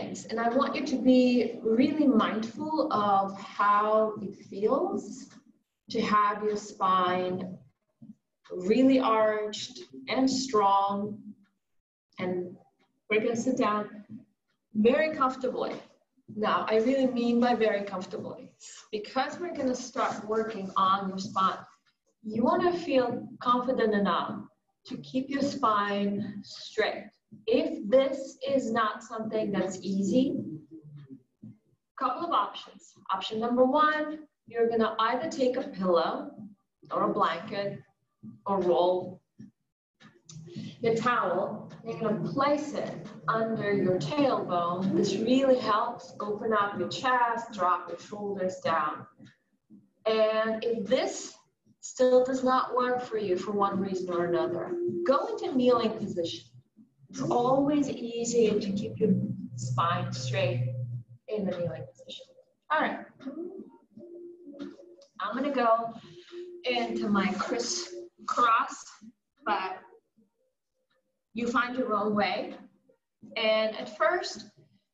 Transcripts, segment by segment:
things, and I want you to be really mindful of how it feels to have your spine really arched and strong. And we're going to sit down very comfortably. Now, I really mean by very comfortably, because we're going to start working on your spine. You want to feel confident enough to keep your spine straight. If this is not something that's easy, couple of options. Option number one, you're going to either take a pillow or a blanket or roll your towel. You're going to place it under your tailbone. This really helps open up your chest, drop your shoulders down. And if this still does not work for you for one reason or another, go into kneeling position. It's always easier to keep your spine straight in the kneeling position. All right. I'm going to go into my crisscross, but you find your own way. And at first,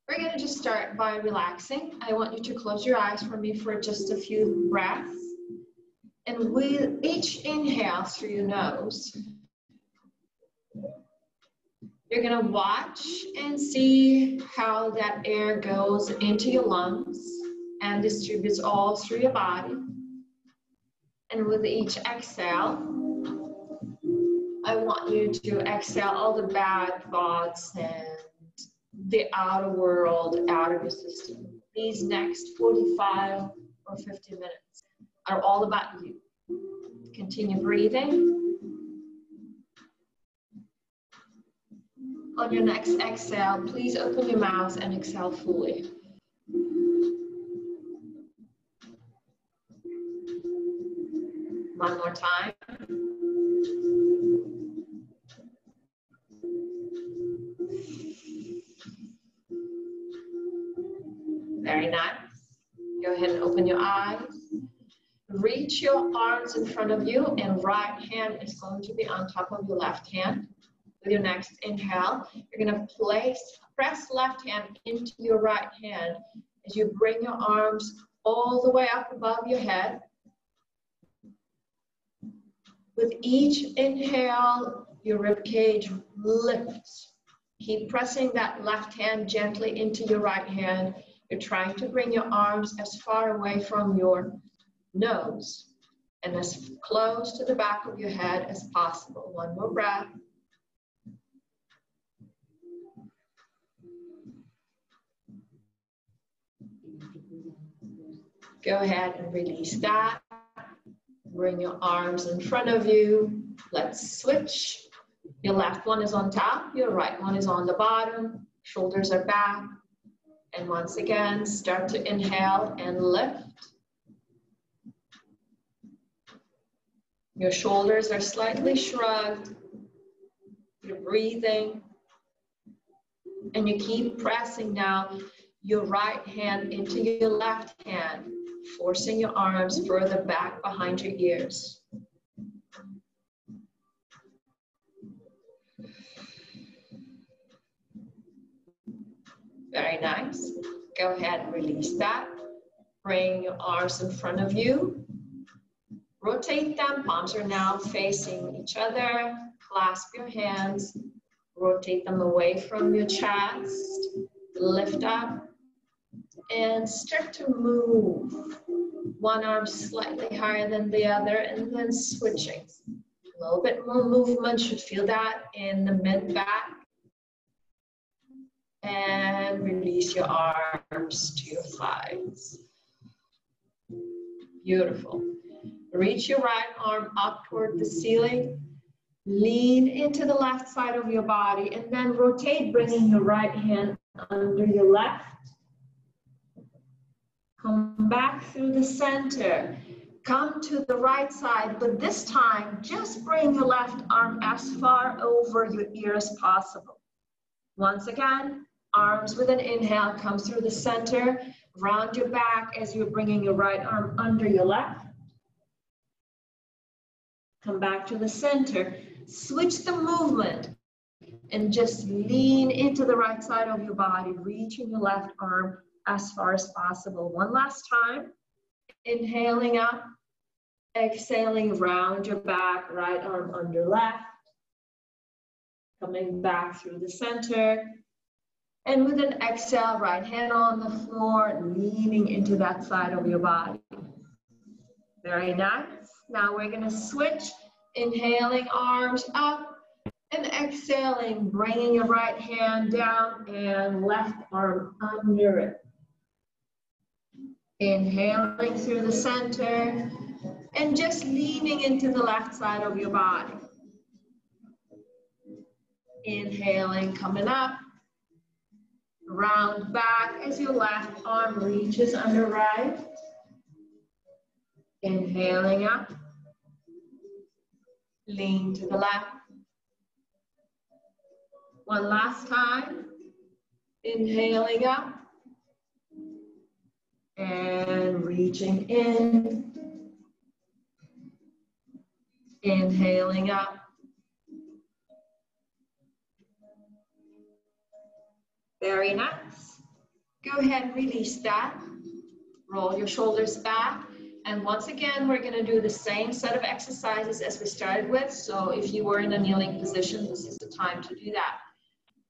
we're going to just start by relaxing. I want you to close your eyes for me for just a few breaths. And with each inhale through your nose, you're going to watch and see how that air goes into your lungs and distributes all through your body. And with each exhale, I want you to exhale all the bad thoughts and the outer world out of your system. These next 45 or 50 minutes are all about you. Continue breathing. On your next exhale, please open your mouth and exhale fully. One more time. Very nice. Go ahead and open your eyes. Reach your arms in front of you, and right hand is going to be on top of your left hand. With your next inhale, you're going to press left hand into your right hand as you bring your arms all the way up above your head. With each inhale, your rib cage lifts. Keep pressing that left hand gently into your right hand. You're trying to bring your arms as far away from your nose and as close to the back of your head as possible. One more breath. Go ahead and release that. Bring your arms in front of you. Let's switch. Your left one is on top, your right one is on the bottom. Shoulders are back. And once again, start to inhale and lift. Your shoulders are slightly shrugged. You're breathing. And you keep pressing now your right hand into your left hand, forcing your arms further back behind your ears. Very nice. Go ahead and release that. Bring your arms in front of you. Rotate them. Palms are now facing each other. Clasp your hands. Rotate them away from your chest. Lift up. And start to move. One arm slightly higher than the other, and then switching. A little bit more movement. Should feel that in the mid-back. And release your arms to your thighs. Beautiful. Reach your right arm up toward the ceiling. Lean into the left side of your body and then rotate, bringing your right hand under your left. Come back through the center. Come to the right side, but this time, just bring your left arm as far over your ear as possible. Once again, arms with an inhale, come through the center, round your back as you're bringing your right arm under your left. Come back to the center. Switch the movement. And just lean into the right side of your body, reaching your left arm as far as possible. One last time. Inhaling up, exhaling, round your back, right arm under left. Coming back through the center. And with an exhale, right hand on the floor, leaning into that side of your body. Very nice. Now we're gonna switch, inhaling arms up and exhaling, bringing your right hand down and left arm under it. Inhaling through the center and just leaning into the left side of your body. Inhaling, coming up. Round back as your left arm reaches under right. Inhaling up. Lean to the left. One last time. Inhaling up. And reaching in. Inhaling up. Very nice. Go ahead and release that. Roll your shoulders back. And once again, we're gonna do the same set of exercises as we started with. So if you were in a kneeling position, this is the time to do that.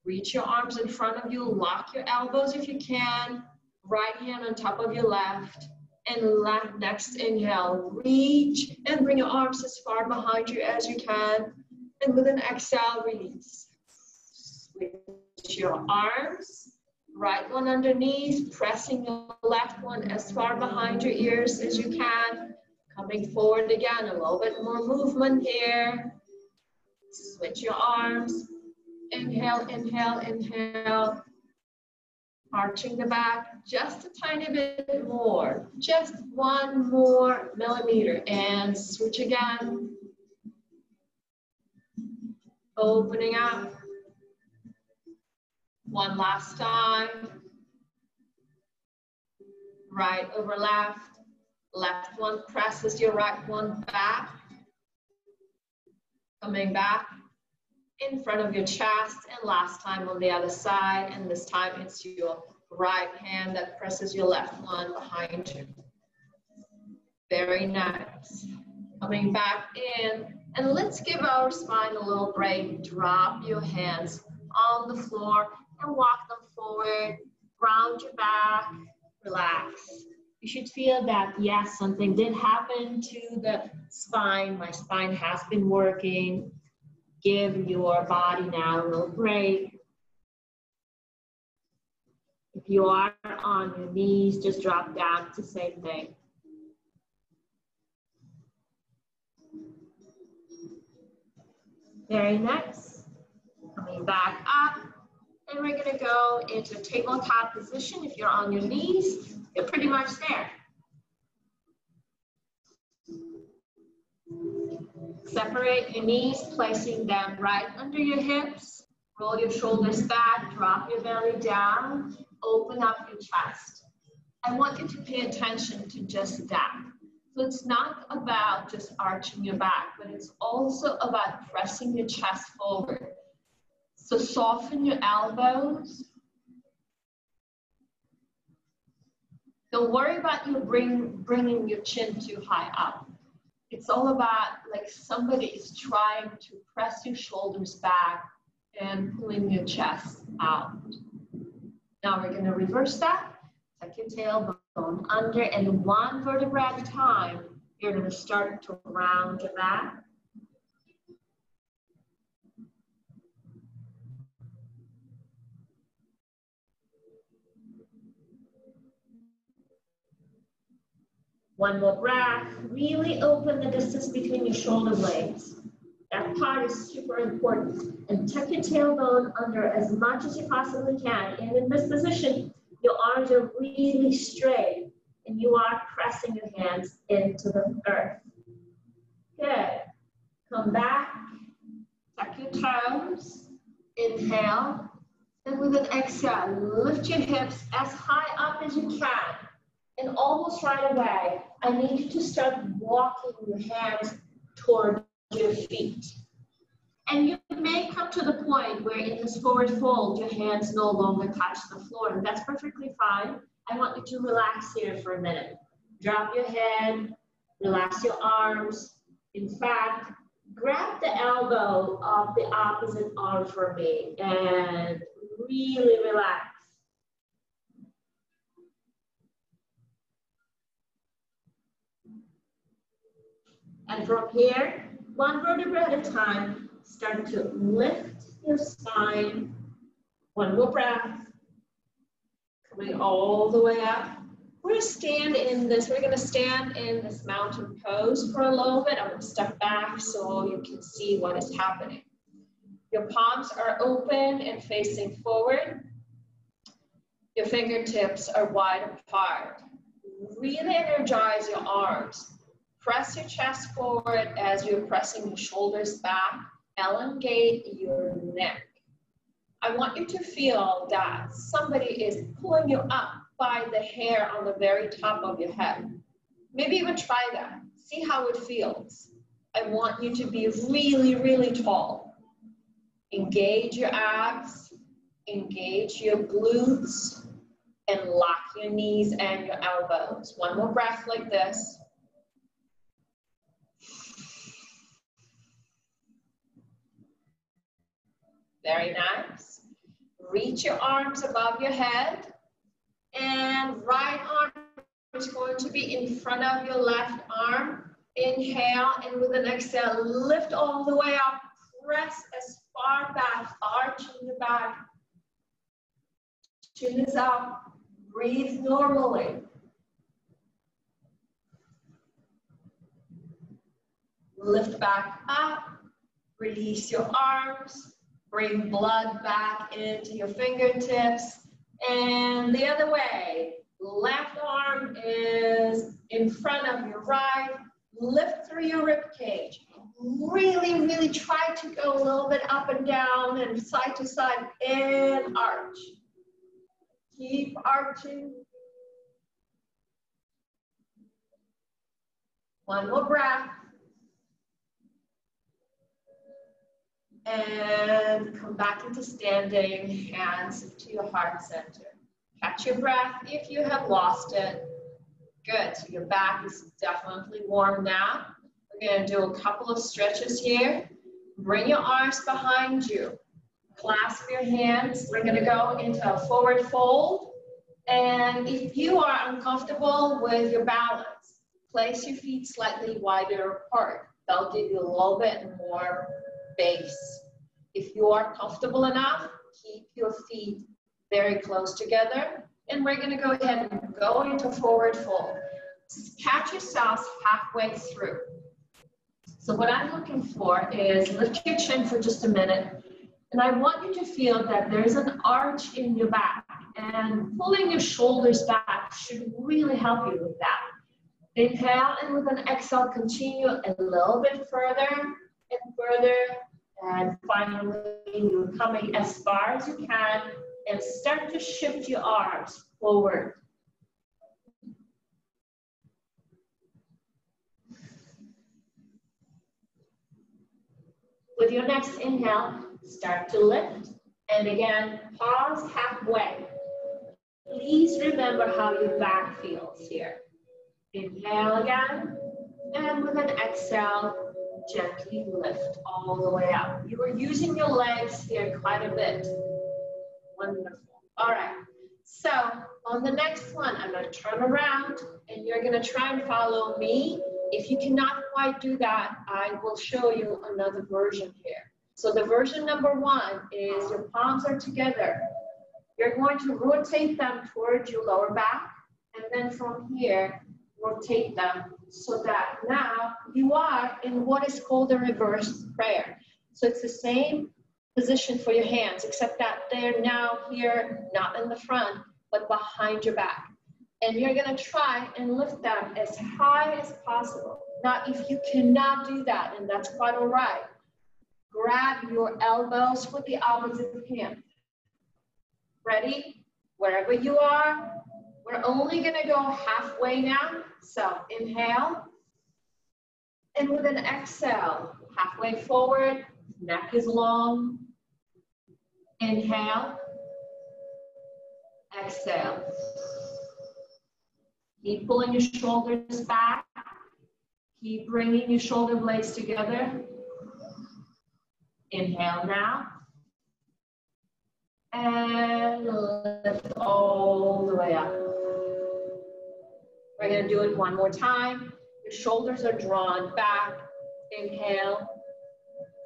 Reach your arms in front of you, lock your elbows if you can. Right hand on top of your left. And next inhale, reach and bring your arms as far behind you as you can. And with an exhale, release. Switch your arms, right one underneath, pressing your left one as far behind your ears as you can. Coming forward again, a little bit more movement here. Switch your arms. Inhale, inhale, inhale. Arching the back just a tiny bit more. Just 1 more millimeter. And switch again. Opening up. One last time. Right over left. Left one presses your right one back. Coming back in front of your chest. And last time on the other side. And this time it's your right hand that presses your left one behind you. Very nice. Coming back in. And let's give our spine a little break. Drop your hands on the floor and walk them forward. Round your back. Relax. You should feel that, yes, something did happen to the spine. My spine has been working. Give your body now a little break. If you are on your knees, just drop down. It's the same thing. Very nice. Coming back up. And we're going to go into tabletop position. If you're on your knees, you're pretty much there. Separate your knees, placing them right under your hips. Roll your shoulders back, drop your belly down, open up your chest. I want you to pay attention to just that. So it's not about just arching your back, but it's also about pressing your chest forward. So soften your elbows. Don't worry about you bringing your chin too high up. It's all about like somebody is trying to press your shoulders back and pulling your chest out. Now we're going to reverse that. Tuck your tailbone under, and 1 vertebra at a time, you're going to start to round your back. One more breath. Really open the distance between your shoulder blades. That part is super important. And tuck your tailbone under as much as you possibly can. And in this position, your arms are really straight and you are pressing your hands into the earth. Good. Come back. Tuck your toes. Inhale. And with an exhale, lift your hips as high up as you can. And almost right away, I need you to start walking your hands toward your feet. And you may come to the point where in this forward fold, your hands no longer touch the floor, and that's perfectly fine. I want you to relax here for a minute. Drop your head, relax your arms. In fact, grab the elbow of the opposite arm for me and really relax. And from here, one vertebra at a time, start to lift your spine. One more breath. Coming all the way up. We're gonna stand in this mountain pose for a little bit. I'm gonna step back so you can see what is happening. Your palms are open and facing forward. Your fingertips are wide apart. Really energize your arms. Press your chest forward as you're pressing your shoulders back. Elongate your neck. I want you to feel that somebody is pulling you up by the hair on the very top of your head. Maybe even try that. See how it feels. I want you to be really, really tall. Engage your abs, engage your glutes, and lock your knees and your elbows. One more breath like this. Very nice. Reach your arms above your head, and right arm is going to be in front of your left arm. Inhale, and with an exhale, lift all the way up. Press as far back, arching the back. Chin is up. Breathe normally. Lift back up. Release your arms. Bring blood back into your fingertips. And the other way. Left arm is in front of your right. Lift through your rib cage. Really, really try to go a little bit up and down and side to side and arch. Keep arching. One more breath. And come back into standing, hands to your heart center. Catch your breath if you have lost it. Good, so your back is definitely warm now. We're gonna do a couple of stretches here. Bring your arms behind you. Clasp your hands. We're gonna go into a forward fold. And if you are uncomfortable with your balance, place your feet slightly wider apart. That'll give you a little bit more base. If you are comfortable enough, keep your feet very close together. And we're gonna go ahead and go into forward fold. Catch yourselves halfway through. So what I'm looking for is lift your chin for just a minute. And I want you to feel that there's an arch in your back. And pulling your shoulders back should really help you with that. Inhale, and with an exhale, continue a little bit further and further. And finally, you're coming as far as you can and start to shift your arms forward. With your next inhale, start to lift. And again, pause halfway. Please remember how your back feels here. Inhale again, and with an exhale, gently lift all the way up. You are using your legs here quite a bit. Wonderful. All right. So on the next one, I'm going to turn around, and you're going to try and follow me. If you cannot quite do that, I will show you another version here. So the version number one is your palms are together. You're going to rotate them towards your lower back, and then from here, rotate them so that now you are in what is called a reverse prayer. So it's the same position for your hands, except that they're now here, not in the front, but behind your back. And you're gonna try and lift them as high as possible. Now, if you cannot do that, and that's quite all right, grab your elbows with the opposite hand. Ready? Wherever you are, we're only gonna go halfway now. So inhale, and with an exhale, halfway forward, Neck is long. Inhale. Exhale. Keep pulling your shoulders back. Keep bringing your shoulder blades together. Inhale now. And lift all the way up. We're going to do it one more time. Your shoulders are drawn back. Inhale.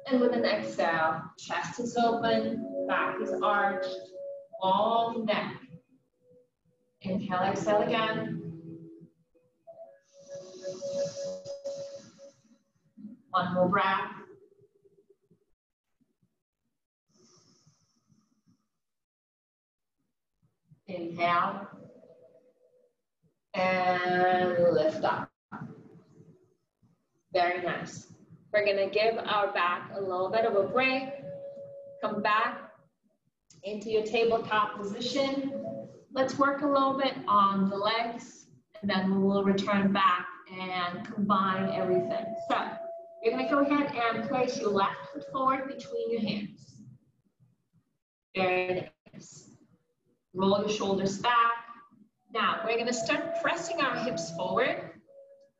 And with an exhale, chest is open, back is arched, long neck. Inhale, exhale again. One more breath. Inhale. And lift up. Very nice. We're going to give our back a little bit of a break. Come back into your tabletop position. Let's work a little bit on the legs, and then we will return back and combine everything. So you're going to go ahead and place your left foot forward between your hands. Very nice. Roll your shoulders back. Now we're going to start pressing our hips forward.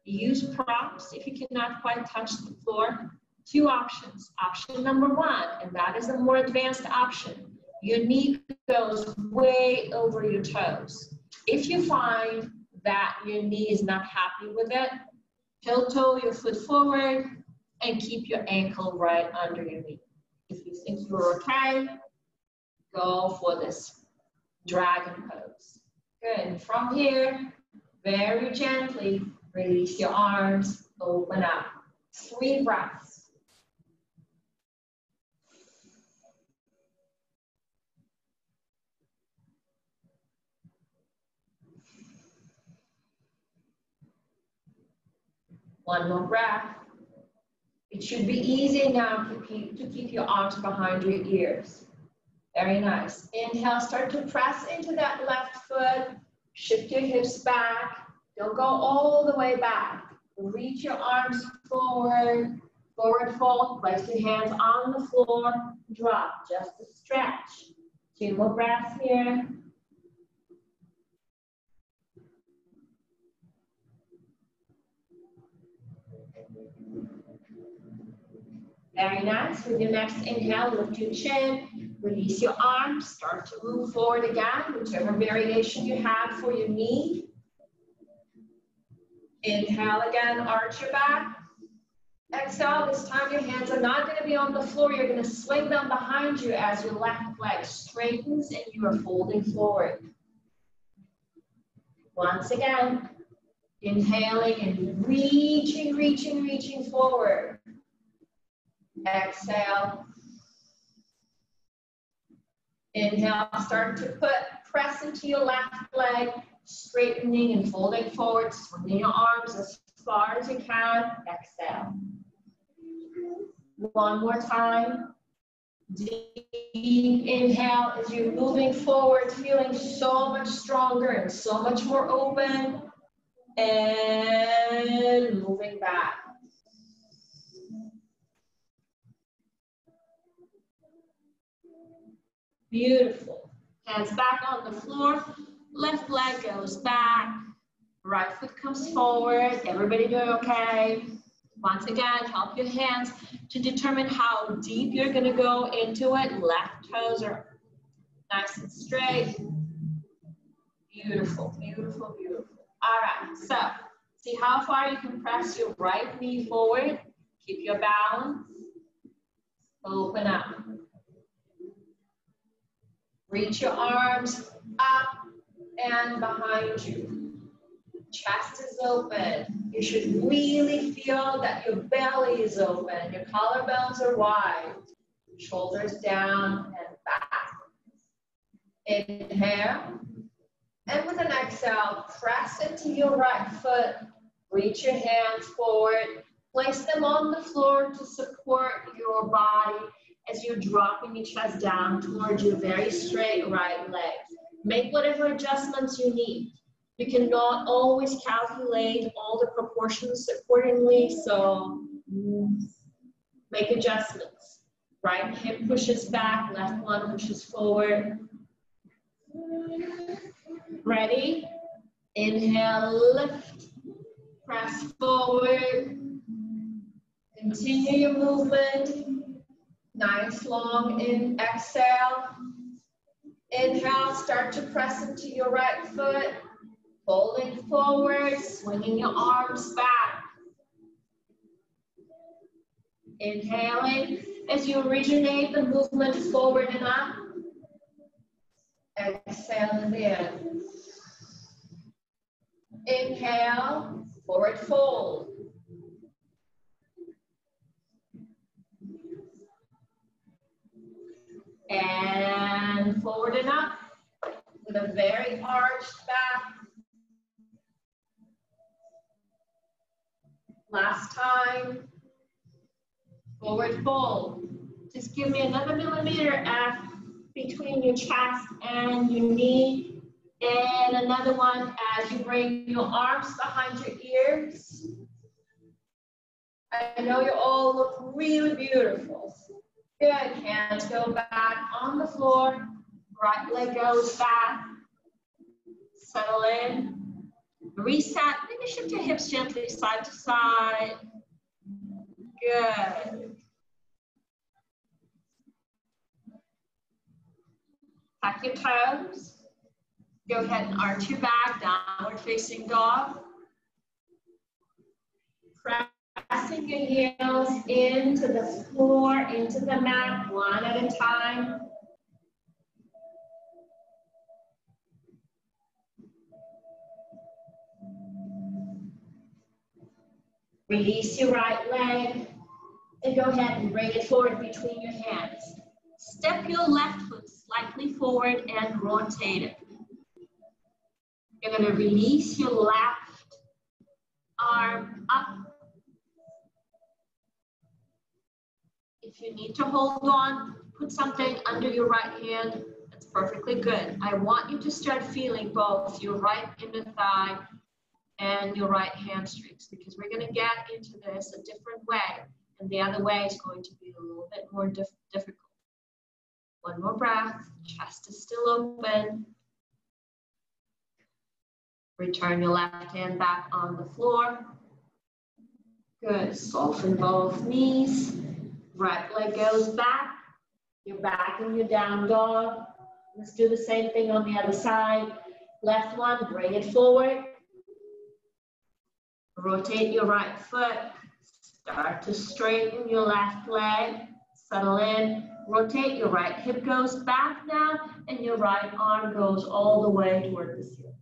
Use props if you cannot quite touch the floor. Two options. Option number one, and that is a more advanced option. Your knee goes way over your toes. If you find that your knee is not happy with it, heel-toe your foot forward and keep your ankle right under your knee. If you think you're okay, go for this dragon pose. Good. From here, very gently, release your arms, open up. 3 breaths. One more breath. It should be easy now to keep your arms behind your ears. Very nice. Inhale, start to press into that left foot. Shift your hips back. Don't go all the way back. Reach your arms forward, forward fold. Place your hands on the floor. Drop, just a stretch. 2 more breaths here. Very nice. With your next inhale, lift your chin. Release your arms. Start to move forward again, whichever variation you have for your knee. Inhale again, arch your back. Exhale, this time your hands are not going to be on the floor. You're going to swing them behind you as your left leg straightens and you are folding forward. Once again, inhaling and reaching, reaching, reaching forward. Exhale. Inhale, start to press into your left leg, straightening and folding forward, swinging your arms as far as you can. Exhale. One more time. Deep inhale as you're moving forward, feeling so much stronger and so much more open. And moving back. Beautiful. Hands back on the floor. Left leg goes back. Right foot comes forward. Everybody doing okay? Once again, help your hands to determine how deep you're going to go into it. Left toes are nice and straight. Beautiful, beautiful, beautiful. All right, so see how far you can press your right knee forward. Keep your balance. Open up. Reach your arms up and behind you. Chest is open. You should really feel that your belly is open. Your collarbones are wide. Shoulders down and back. Inhale. And with an exhale, press into your right foot. Reach your hands forward. Place them on the floor to support your body as you're dropping your chest down towards your very straight right leg. Make whatever adjustments you need. You cannot always calculate all the proportions accordingly, so make adjustments. Right hip pushes back, left one pushes forward. Ready? Inhale, lift, press forward. Continue your movement. Nice long exhale. Inhale, start to press into your right foot. Folding forward, swinging your arms back. Inhaling as you originate the movement forward and up. Exhale in. Inhale, forward fold. And forward and up with a very arched back. Last time. Forward fold. Just give me another millimeter between your chest and your knee. And another one as you bring your arms behind your ears. I know you all look really beautiful. Good, hands go back on the floor. Right leg goes back. Settle in. Reset, maybe shift your hips gently side to side. Good. Tuck your toes. Go ahead and arch your back, downward facing dog. Pressing your heels into the floor, into the mat, one at a time. Release your right leg and go ahead and bring it forward between your hands. Step your left foot slightly forward and rotate it. You're going to release your left arm up. If you need to hold on, put something under your right hand. That's perfectly good. I want you to start feeling both your right inner thigh and your right hamstrings, because we're going to get into this a different way, and the other way is going to be a little bit more difficult. One more breath, chest is still open. Return your left hand back on the floor. Good, soften both knees. Right leg goes back. You're back in your down dog. Let's do the same thing on the other side. Left one, bring it forward. Rotate your right foot. Start to straighten your left leg. Settle in. Rotate, your right hip goes back now, and your right arm goes all the way toward the ceiling.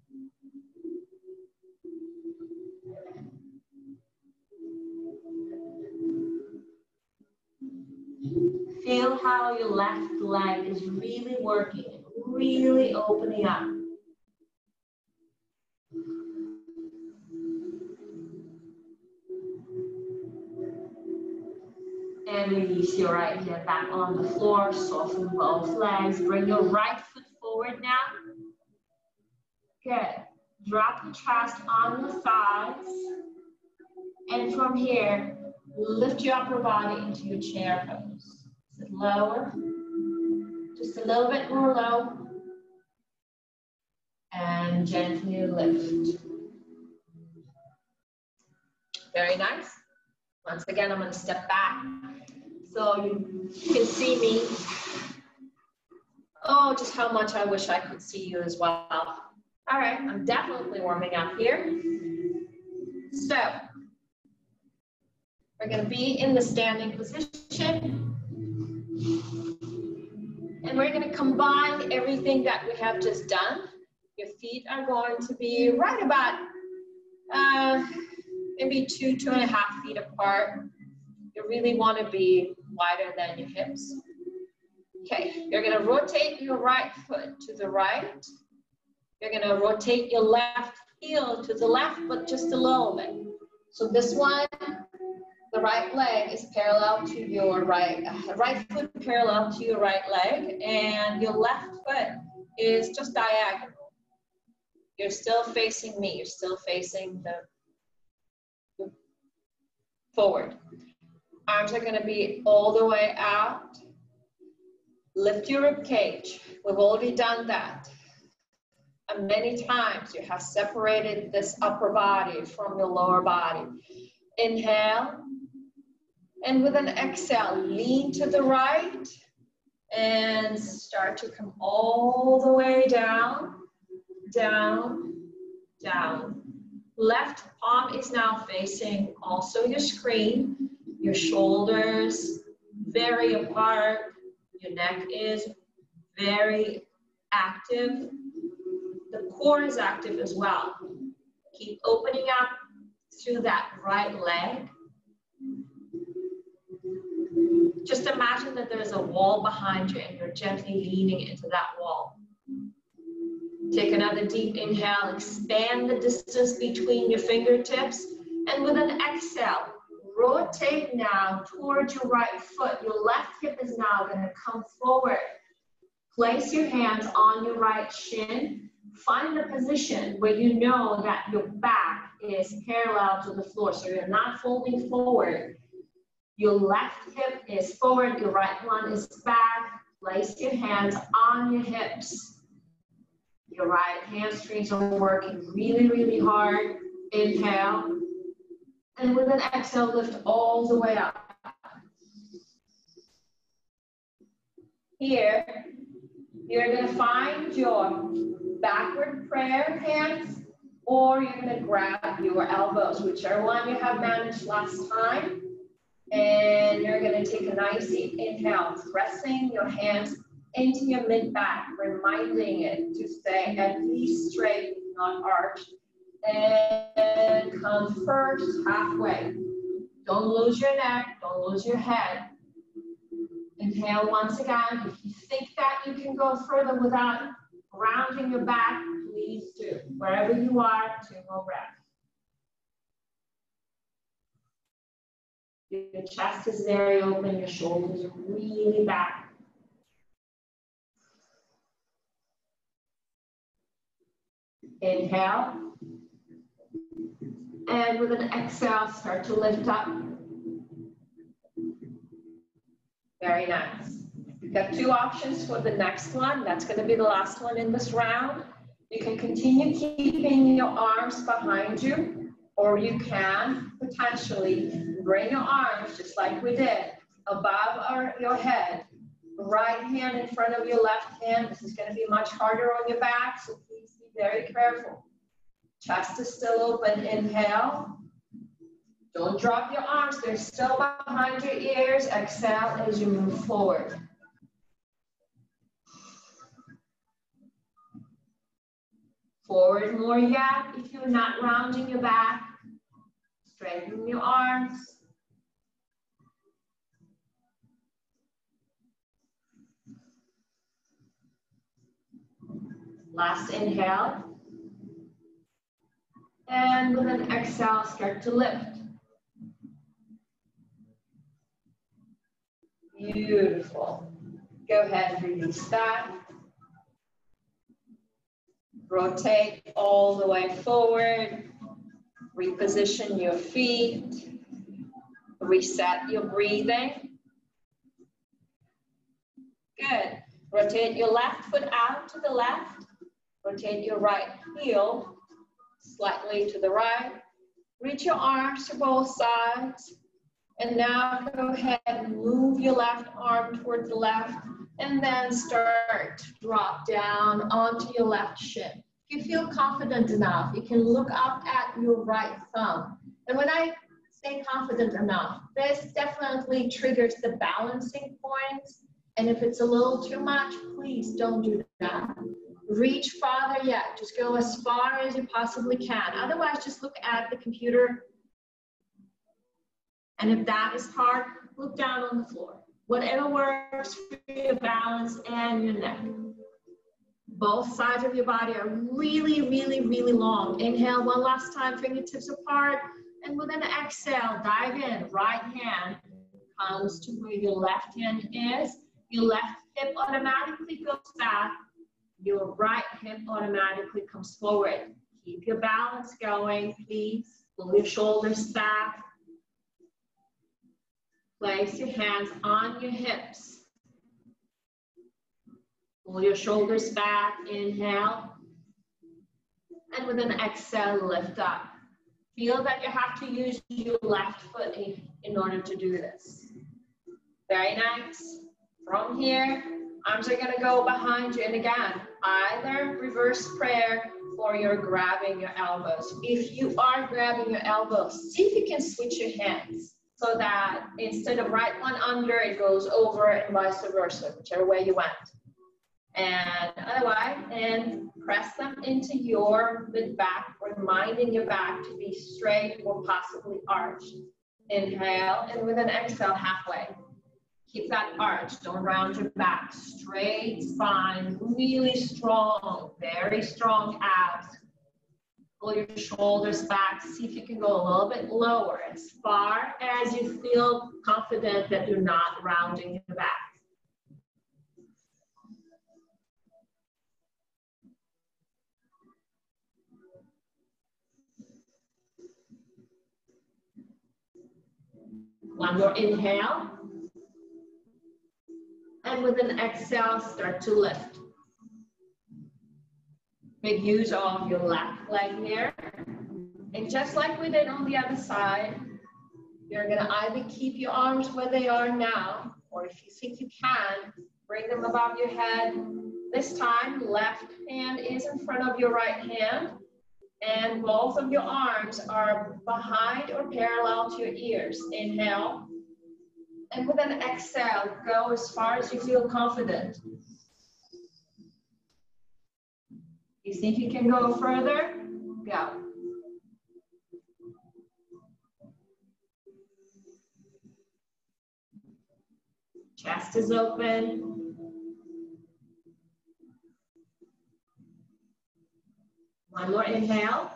Feel how your left leg is really working, really opening up. And release your right hand back on the floor, soften both legs. Bring your right foot forward now. Good. Drop the chest on the thighs. And from here, lift your upper body into your chair pose. Sit lower, just a little bit more low. And gently lift. Very nice. Once again, I'm going to step back so you can see me. Oh, just how much I wish I could see you as well. All right, I'm definitely warming up here. So, we're going to be in the standing position. And we're going to combine everything that we have just done. Your feet are going to be right about maybe 2.5 feet apart. You really want to be wider than your hips. Okay, you're going to rotate your right foot to the right. You're going to rotate your left heel to the left, but just a little bit. So this one, the right leg is parallel to your right foot parallel to your right leg, and your left foot is just diagonal. You're still facing me. You're still facing the forward. Arms are going to be all the way out. Lift your rib cage. We've already done that. And many times you have separated this upper body from your lower body. Inhale. And with an exhale, lean to the right and start to come all the way down, down, down. Left palm is now facing also your screen. Your shoulders very apart. Your neck is very active. The core is active as well. Keep opening up through that right leg. Just imagine that there's a wall behind you and you're gently leaning into that wall. Take another deep inhale, expand the distance between your fingertips, and with an exhale, rotate now towards your right foot. Your left hip is now going to come forward. Place your hands on your right shin. Find a position where you know that your back is parallel to the floor, so you're not folding forward. Your left hip is forward, your right one is back. Place your hands on your hips. Your right hamstrings are working really, really hard. Inhale. And with an exhale, lift all the way up. Here, you're going to find your backward prayer hands, or you're going to grab your elbows, whichever one you have managed last time. And you're going to take a nice deep inhale, pressing your hands into your mid-back, reminding it to stay at least straight, not arched. And come first halfway. Don't lose your neck, don't lose your head. Inhale once again. If you think that you can go further without rounding your back, please do. Wherever you are, 2 more breaths. Your chest is very open, your shoulders are really back. Inhale. And with an exhale, start to lift up. Very nice. You've got 2 options for the next one. That's going to be the last one in this round. You can continue keeping your arms behind you, or you can potentially bring your arms, just like we did, above your head. Right hand in front of your left hand. This is going to be much harder on your back, so please be very careful. Chest is still open. Inhale. Don't drop your arms. They're still behind your ears. Exhale as you move forward. Forward more yet if you're not rounding your back. Straighten your arms. Last inhale. And with an exhale, start to lift. Beautiful. Go ahead and release that. Rotate all the way forward. Reposition your feet. Reset your breathing. Good. Rotate your left foot out to the left. Rotate your right heel slightly to the right. Reach your arms to both sides. And now go ahead and move your left arm towards the left, and then start to drop down onto your left shin. If you feel confident enough, you can look up at your right thumb. And when I say confident enough, this definitely triggers the balancing points. And if it's a little too much, please don't do that. Reach farther yet. Just go as far as you possibly can. Otherwise, just look at the computer. And if that is hard, look down on the floor. Whatever works for your balance and your neck. Both sides of your body are really, really, really long. Inhale one last time, fingertips apart. And with an exhale, dive in. Right hand comes to where your left hand is. Your left hip automatically goes back. Your right hip automatically comes forward. Keep your balance going, please. Pull your shoulders back. Place your hands on your hips. Pull your shoulders back, inhale. And with an exhale, lift up. Feel that you have to use your left foot in order to do this. Very nice. From here, arms are gonna go behind you. And again, either reverse prayer or you're grabbing your elbows. If you are grabbing your elbows, see if you can switch your hands so that instead of right one under, it goes over and vice versa, whichever way you went. And otherwise, and press them into your mid-back, reminding your back to be straight or possibly arched. Inhale, and with an exhale, halfway. Keep that arch, don't round your back. Straight spine, really strong, very strong abs. Pull your shoulders back, see if you can go a little bit lower, as far as you feel confident that you're not rounding your back. One more inhale. And with an exhale, start to lift. Make use of your left leg here. And just like we did on the other side, you're gonna either keep your arms where they are now, or if you think you can, bring them above your head. This time, left hand is in front of your right hand, and both of your arms are behind or parallel to your ears. Inhale. And with an exhale, go as far as you feel confident. You think you can go further? Go. Chest is open. One more inhale.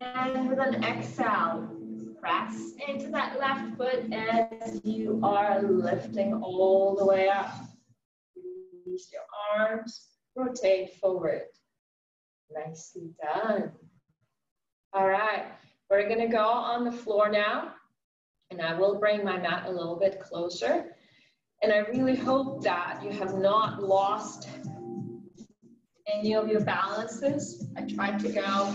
And with an exhale, press into that left foot as you are lifting all the way up. Release your arms, rotate forward. Nicely done. All right, we're gonna go on the floor now, and I will bring my mat a little bit closer. And I really hope that you have not lost any of your balances. I tried to go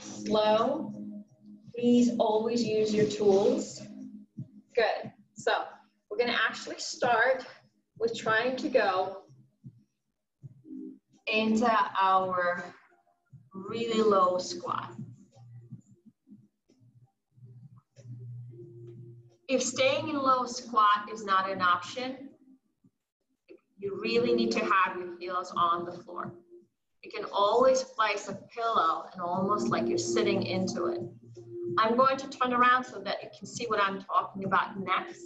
slow. Please always use your tools. Good. So we're going to actually start with trying to go into our really low squat. If staying in low squat is not an option, you really need to have your heels on the floor. You can always place a pillow and almost like you're sitting into it. I'm going to turn around so that you can see what I'm talking about next.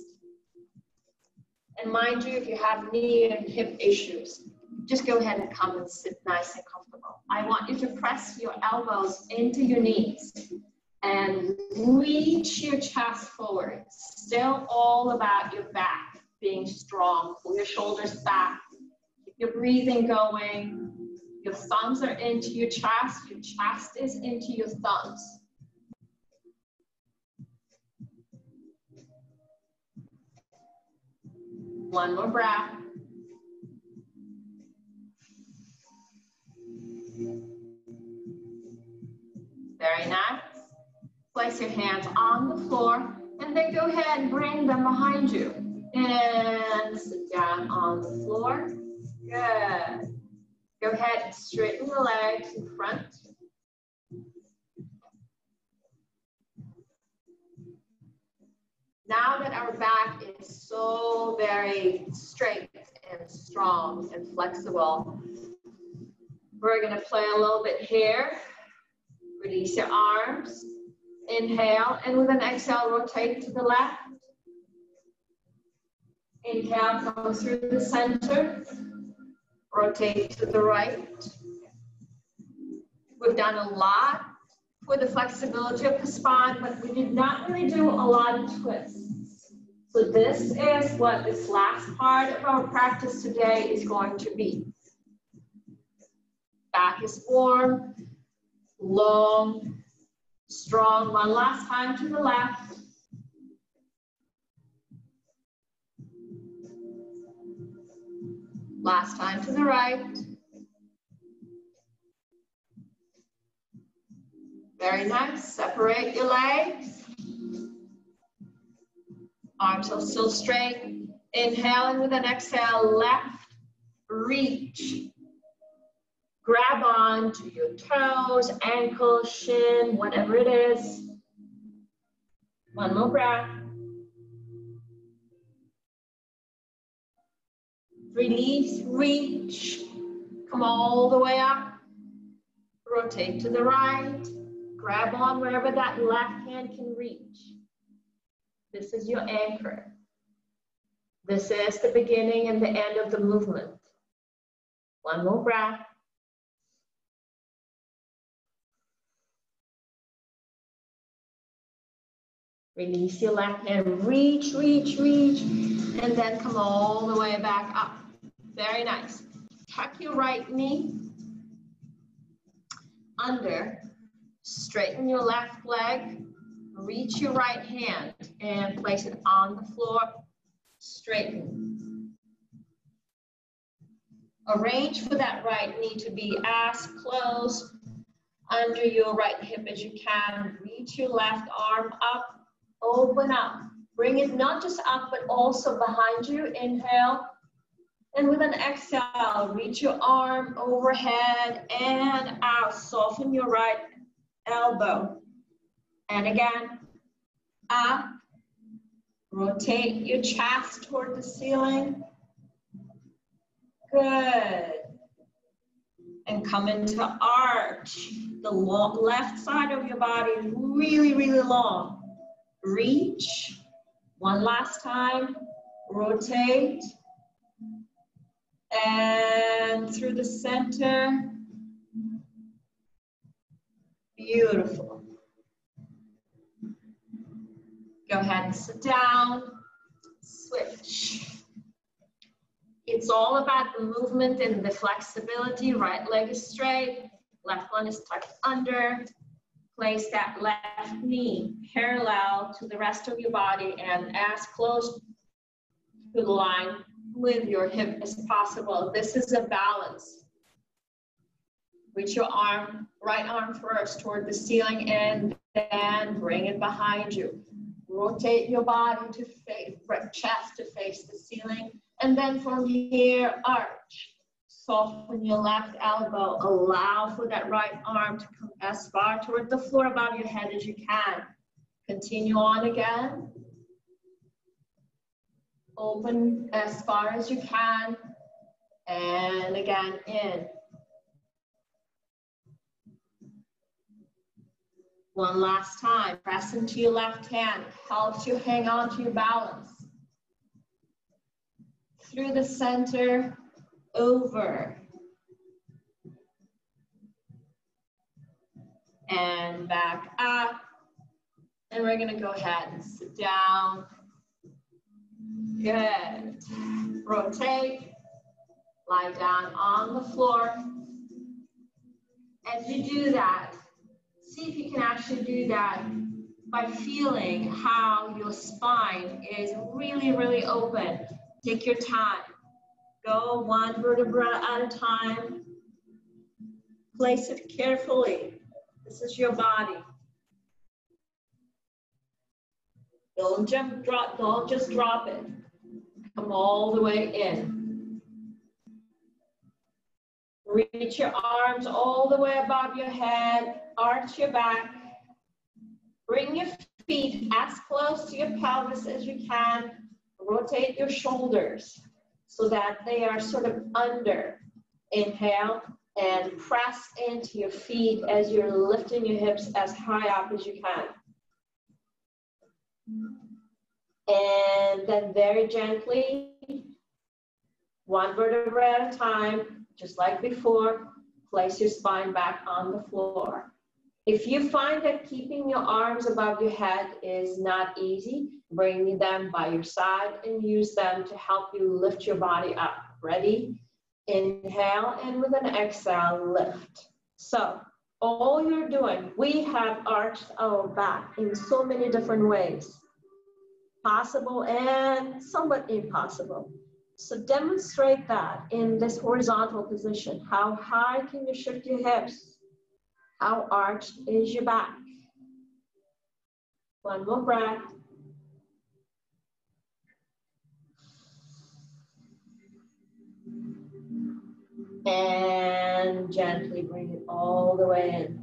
And mind you, if you have knee and hip issues, just go ahead and come and sit nice and comfortable. I want you to press your elbows into your knees and reach your chest forward. Still all about your back being strong. Pull your shoulders back. Keep your breathing going. Your thumbs are into your chest is into your thumbs. One more breath. Very nice. Place your hands on the floor and then go ahead and bring them behind you. And sit down on the floor. Good. Go ahead and straighten the legs in front. Now that our back is so very straight and strong and flexible, we're going to play a little bit here. Release your arms. Inhale, and with an exhale, rotate to the left. Inhale, come through the center. Rotate to the right. We've done a lot for the flexibility of the spine, but we did not really do a lot of twists. So this is what this last part of our practice today is going to be. Back is warm, long, strong. One last time to the left. Last time to the right. Very nice. Separate your legs. Arms are still straight. Inhale, and with an exhale, left, reach. Grab on to your toes, ankle, shin, whatever it is. One more breath. Release, reach. Come all the way up. Rotate to the right. Grab on wherever that left hand can reach. This is your anchor. This is the beginning and the end of the movement. One more breath. Release your left hand, reach, reach, reach, and then come all the way back up. Very nice. Tuck your right knee under, straighten your left leg, reach your right hand and place it on the floor, straighten. Arrange for that right knee to be as close under your right hip as you can. Reach your left arm up, open up. Bring it not just up, but also behind you. Inhale. And with an exhale, reach your arm overhead and out. Soften your right elbow. And again, up. Rotate your chest toward the ceiling. Good. And come into arch. The left side of your body is really, really long. Reach. One last time. Rotate. And through the center. Beautiful. Go ahead and sit down. Switch. It's all about the movement and the flexibility. Right leg is straight. Left one is tucked under. Place that left knee parallel to the rest of your body and as close to the line with your hip as possible. This is a balance. Reach your arm, right arm first toward the ceiling and then bring it behind you. Rotate your body to face, chest to face the ceiling. And then from here, arch. Soften your left elbow. Allow for that right arm to come as far toward the floor above your head as you can. Continue on again. Open as far as you can. And again, in. One last time. Press into your left hand. Helps you hang on to your balance. Through the center, over. And back up. And we're gonna go ahead and sit down. Good. Rotate. Lie down on the floor. As you do that, see if you can actually do that by feeling how your spine is really, really open. Take your time. Go one vertebra at a time. Place it carefully. This is your body. Don't just drop it. Come all the way in. Reach your arms all the way above your head. Arch your back. Bring your feet as close to your pelvis as you can. Rotate your shoulders so that they are sort of under. Inhale and press into your feet as you're lifting your hips as high up as you can. And then very gently, one vertebra at a time, just like before, place your spine back on the floor. If you find that keeping your arms above your head is not easy, bring them by your side and use them to help you lift your body up. Ready? Inhale, and with an exhale, lift. So all you're doing, we have arched our back in so many different ways. Possible and somewhat impossible. So demonstrate that in this horizontal position. How high can you shift your hips? How arched is your back? One more breath. And gently bring it all the way in.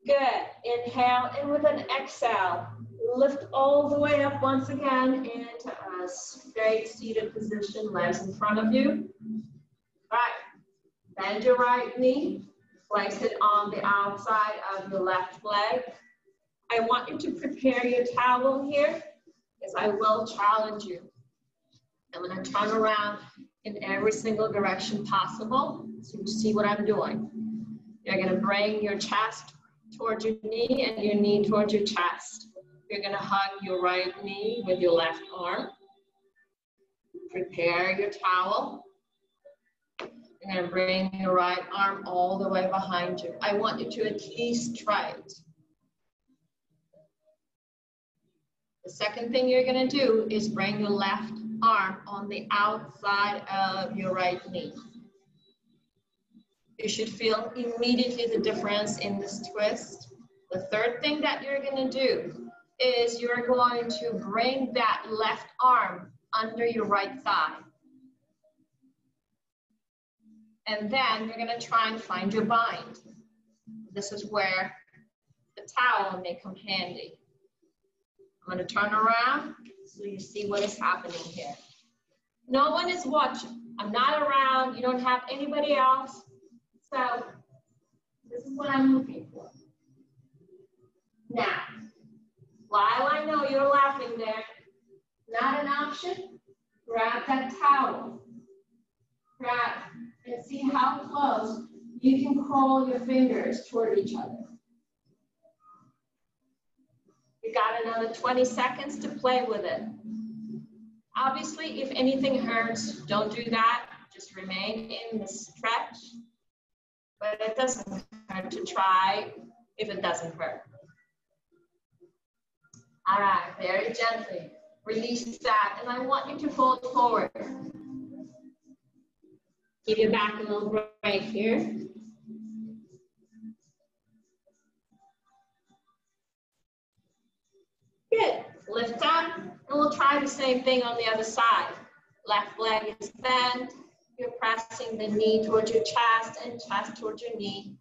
Good. Inhale, and with an exhale, lift all the way up once again into a straight seated position, legs in front of you. Right. Bend your right knee, place it on the outside of your left leg. I want you to prepare your towel here, because I will challenge you. I'm going to turn around in every single direction possible, so you see what I'm doing. You're going to bring your chest towards your knee and your knee towards your chest. You're going to hug your right knee with your left arm. Prepare your towel. You're going to bring your right arm all the way behind you. I want you to at least try it. The second thing you're going to do is bring your left arm on the outside of your right knee. You should feel immediately the difference in this twist. The third thing that you're going to do is you're going to bring that left arm under your right thigh. And then you're going to try and find your bind. This is where the towel may come handy. I'm going to turn around so you see what is happening here. No one is watching. I'm not around. You don't have anybody else. So this is what I'm looking for. Now, while I know you're laughing there, not an option, grab that towel. Grab and see how close you can curl your fingers toward each other. You got another 20 seconds to play with it. Obviously, if anything hurts, don't do that. Just remain in the stretch. But it doesn't hurt to try if it doesn't hurt. All right, very gently. Release that, and I want you to fold forward. Give your back a little break here. Good. Lift up, and we'll try the same thing on the other side. Left leg is bent. You're pressing the knee towards your chest and chest towards your knee.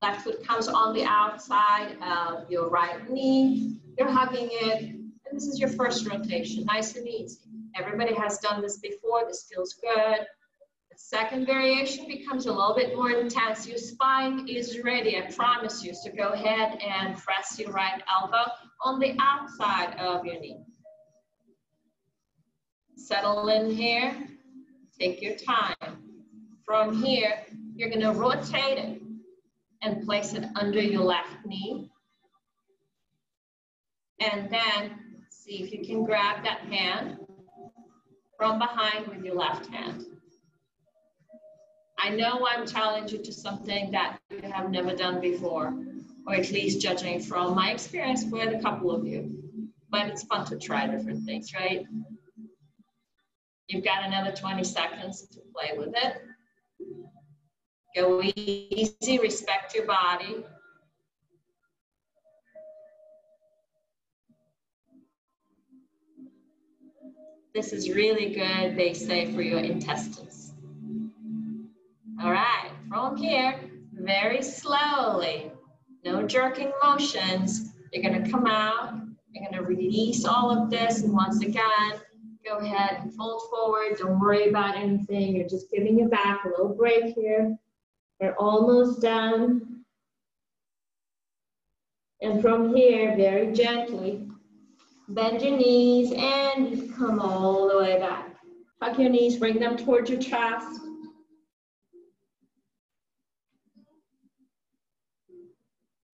Left foot comes on the outside of your right knee. You're hugging it, and this is your first rotation, nice and easy. Everybody has done this before. This feels good. The second variation becomes a little bit more intense. Your spine is ready, I promise you. So go ahead and press your right elbow on the outside of your knee. Settle in here. Take your time. From here, you're going to rotate it and place it under your left knee. And then see if you can grab that hand from behind with your left hand. I know I'm challenging you to something that you have never done before, or at least judging from my experience with a couple of you. But it's fun to try different things, right? You've got another 20 seconds to play with it. Go easy, respect your body. This is really good, they say, for your intestines. All right, from here, very slowly, no jerking motions. You're gonna come out, you're gonna release all of this, and once again, go ahead and fold forward. Don't worry about anything. You're just giving your back a little break here. We're almost done. And from here, very gently, bend your knees and come all the way back. Hug your knees, bring them towards your chest.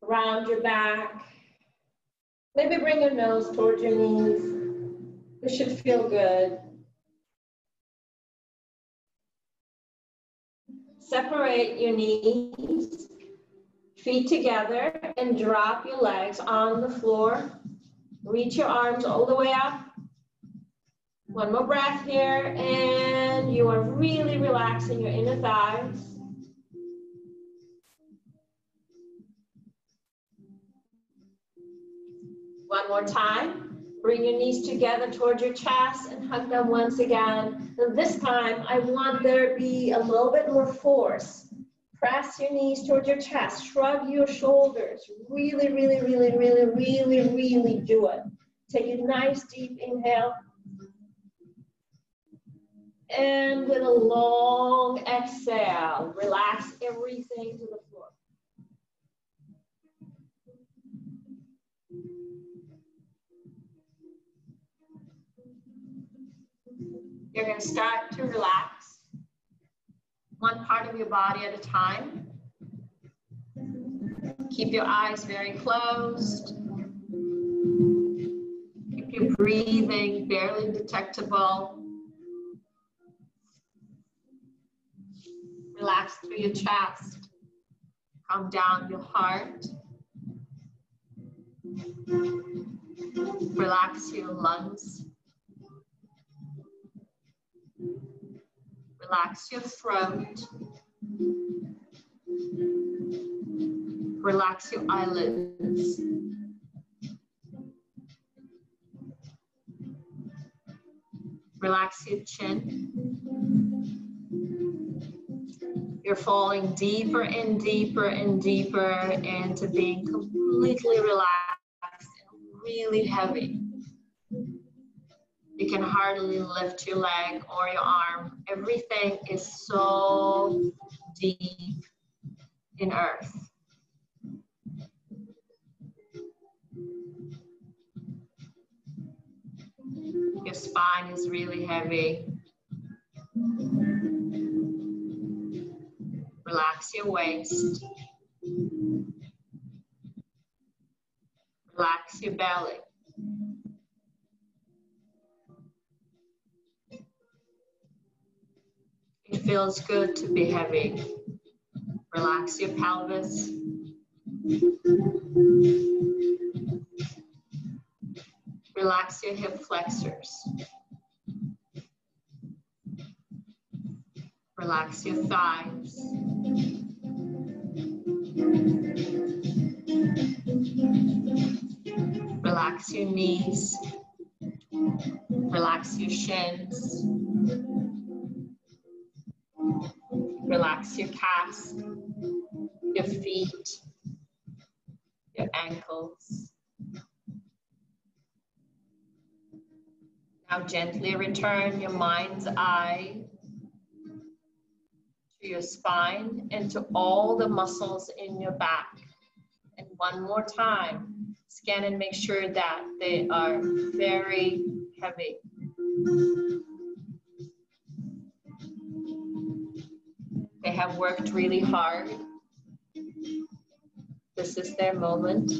Round your back. Maybe bring your nose towards your knees. This should feel good. Separate your knees, feet together, and drop your legs on the floor. Reach your arms all the way up. One more breath here, and you are really relaxing your inner thighs. One more time. Bring your knees together towards your chest and hug them once again. And this time, I want there to be a little bit more force. Press your knees towards your chest. Shrug your shoulders. Really, really, really, really, really, really do it. Take a nice deep inhale. And with a long exhale, relax everything to the floor. You're going to start to relax one part of your body at a time. Keep your eyes very closed. Keep your breathing barely detectable. Relax through your chest. Calm down your heart. Relax your lungs. Relax your throat. Relax your eyelids. Relax your chin. You're falling deeper and deeper and deeper into being completely relaxed and really heavy. You can hardly lift your leg or your arm. Everything is so deep in earth. Your spine is really heavy. Relax your waist. Relax your belly. It feels good to be heavy. Relax your pelvis. Relax your hip flexors. Relax your thighs. Relax your knees. Relax your shins. Relax your calves, your feet, your ankles. Now gently return your mind's eye to your spine and to all the muscles in your back. And one more time, scan and make sure that they are very heavy. They have worked really hard. This is their moment.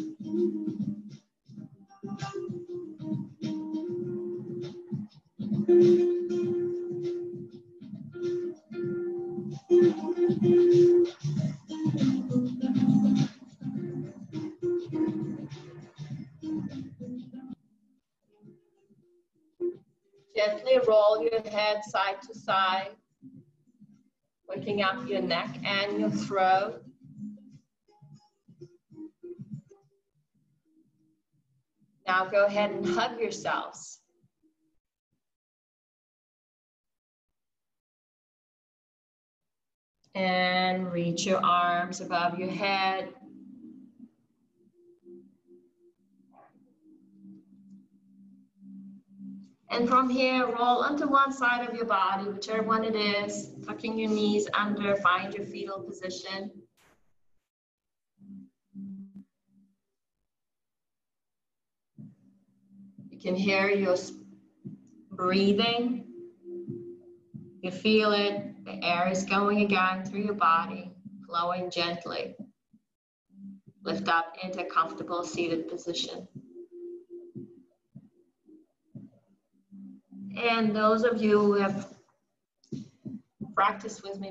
Gently roll your head side to side, waking up your neck and your throat. Now go ahead and hug yourselves. And reach your arms above your head. And from here, roll onto one side of your body, whichever one it is, tucking your knees under, find your fetal position. You can hear your breathing. You feel it, the air is going again through your body, flowing gently. Lift up into a comfortable seated position. And those of you who have practiced with me